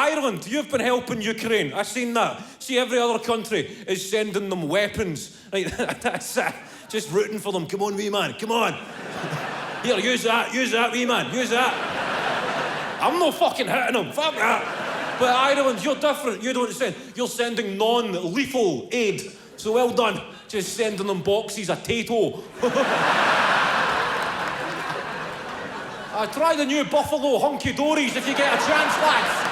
Ireland, you've been helping Ukraine. I've seen that. See, every other country is sending them weapons. Right, that's it. Just rooting for them. Come on, wee man, come on. Here, use that, wee man, use that. I'm not fucking hitting them, fuck that. But Ireland, you're different. You're sending non-lethal aid. So well done. Just sending them boxes of Tato. Try the new Buffalo hunky-dories if you get a chance, lads.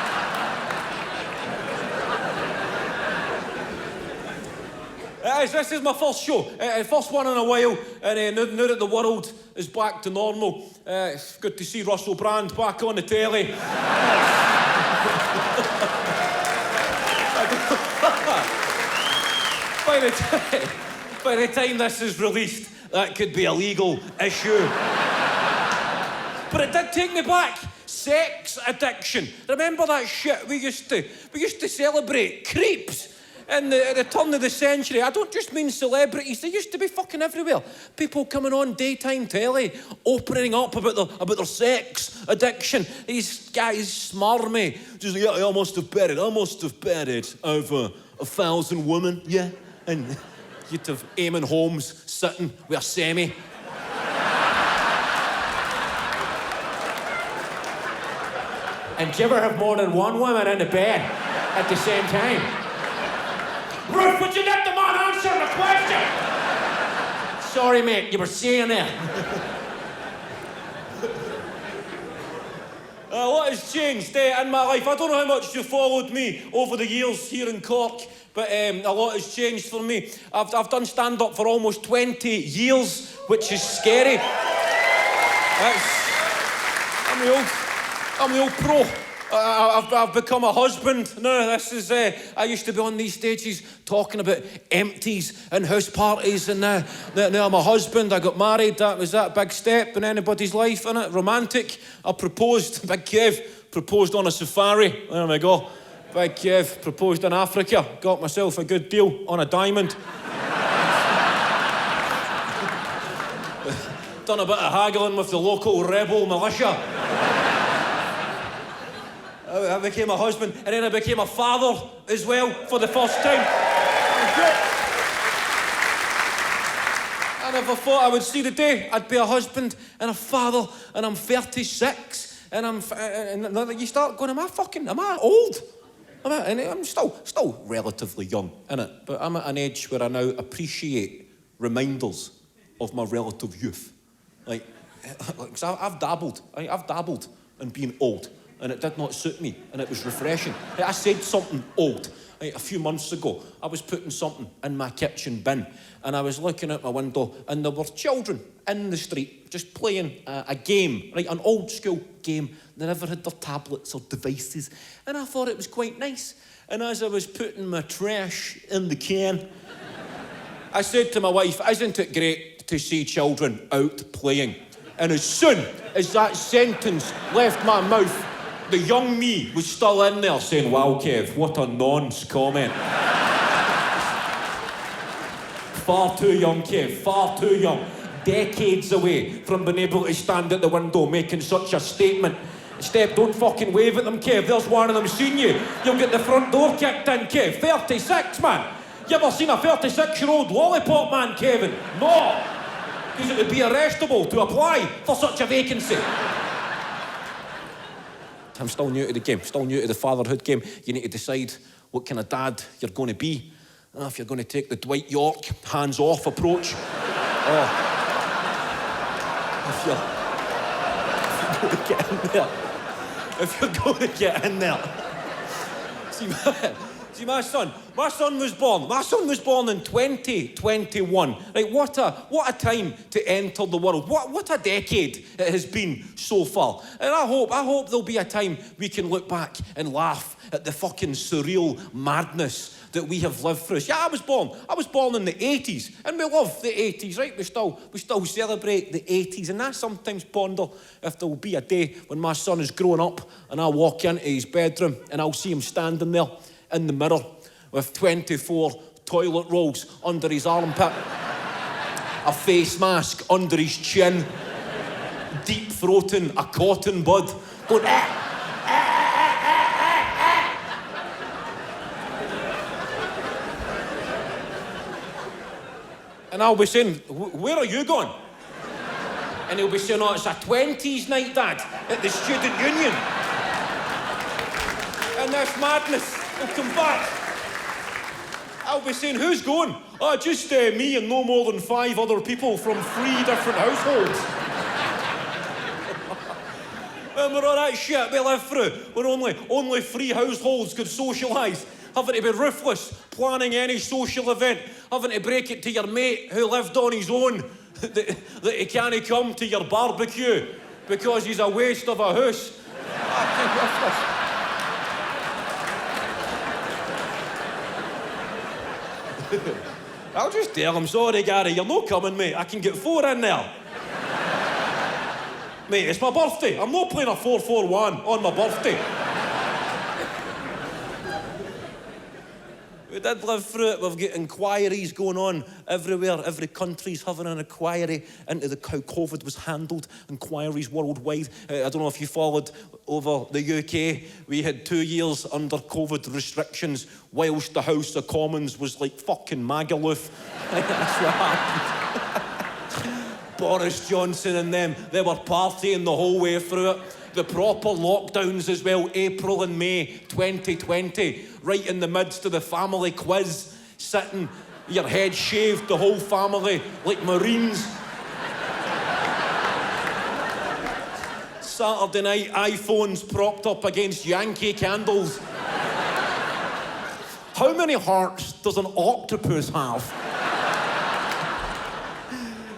This is my first show, first one in a while, and now that the world is back to normal, it's good to see Russell Brand back on the telly. By the time this is released, that could be a legal issue. But it did take me back. Sex addiction. Remember that shit we used to celebrate? Creeps. In the turn of the century. I don't just mean celebrities. They used to be fucking everywhere. People coming on daytime telly, opening up about their sex addiction. These guys smarmy. Just like, yeah, I must have betted over 1,000 women, yeah. And you'd have Eamon Holmes sitting with a semi. And do you ever have more than one woman in the bed at the same time? Ruth, would you let the man answer the question? Sorry, mate, you were saying there. A lot has changed in my life. I don't know how much you followed me over the years here in Cork, but a lot has changed for me. I've done stand-up for almost 20 years, which is scary. I'm the old pro. I've become a husband. No, this is... I used to be on these stages talking about empties and house parties, and now I'm a husband. I got married. That was that big step in anybody's life, innit? Romantic. I proposed. Big Kev proposed on a safari. There we go. Big Kev proposed in Africa. Got myself a good deal on a diamond. Done a bit of haggling with the local rebel militia. I became a husband, and then I became a father as well for the first time. And if I thought I would see the day, I'd be a husband and a father, and I'm 36, and you start going, am I old? I'm still relatively young, innit? But I'm at an age where I now appreciate reminders of my relative youth. Like, 'cause I've dabbled in being old. And it did not suit me, and it was refreshing. I said something old. A few months ago, I was putting something in my kitchen bin, and I was looking out my window, and there were children in the street just playing a game, right, an old school game. They never had their tablets or devices, and I thought it was quite nice. And as I was putting my trash in the can, I said to my wife, isn't it great to see children out playing? And as soon as that sentence left my mouth, the young me was still in there saying, wow, Kev, what a nonce comment. Far too young, Kev, far too young. Decades away from being able to stand at the window making such a statement. Step, don't fucking wave at them, Kev. There's one of them seen you. You'll get the front door kicked in, Kev. 36, man. You ever seen a 36-year-old lollipop man, Kevin? No. Because it would be arrestable to apply for such a vacancy. I'm still new to the game, still new to the fatherhood game. You need to decide what kind of dad you're going to be. If you're going to take the Dwight York hands-off approach, or if you're going to get in there. See, my son was born in 2021. Right, what a time to enter the world. What a decade it has been so far. And I hope there'll be a time we can look back and laugh at the fucking surreal madness that we have lived through. Yeah, I was born in the 80s, and we love the 80s, right? We still celebrate the 80s, and I sometimes ponder if there will be a day when my son is growing up and I'll walk into his bedroom and I'll see him standing there in the mirror with 24 toilet rolls under his armpit, a face mask under his chin, deep-throating a cotton bud, going, And I'll be saying, where are you going? And he'll be saying, oh, it's a 20s night, Dad, at the Student Union. And this madness will come back. I'll be saying, who's going? Oh, just me and no more than 5 other people from 3 different households. Remember all that shit we lived through? When only 3 households could socialise. Having to be ruthless, planning any social event. Having to break it to your mate who lived on his own. that he can't come to your barbecue because he's a waste of a house. I'll just tell him, sorry, Gary, you're not coming, mate. I can get 4 in there. Mate, it's my birthday. I'm not playing a 4-4-1 on my birthday. We did live through it. We've got inquiries going on everywhere. Every country's having an inquiry into how COVID was handled. Inquiries worldwide. I don't know if you followed over the UK. We had 2 years under COVID restrictions whilst the House of Commons was like fucking Magaluf. That's what happened. Boris Johnson and them, they were partying the whole way through it. The proper lockdowns as well, April and May 2020, right in the midst of the family quiz, sitting, your head shaved, the whole family, like Marines. Saturday night, iPhones propped up against Yankee candles. How many hearts does an octopus have?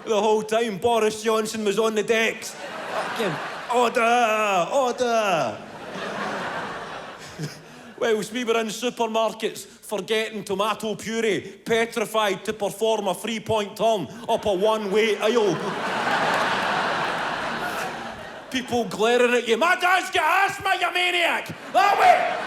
The whole time Boris Johnson was on the decks. Order! Order! Whilst we were in supermarkets, forgetting tomato puree, petrified to perform a 3-point turn up a one-way aisle. People glaring at you, my dad's got asthma, you maniac! That way!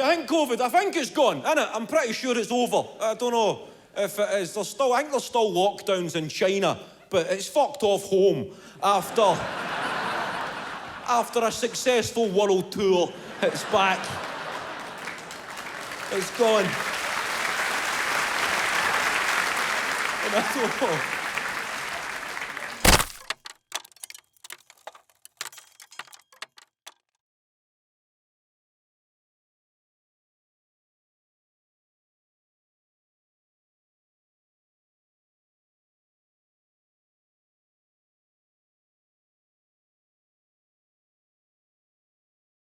I think COVID, I think it's gone, innit? I'm pretty sure it's over. I don't know if it is. I think there's still lockdowns in China, but it's fucked off home after a successful world tour. It's back. It's gone. And I don't know.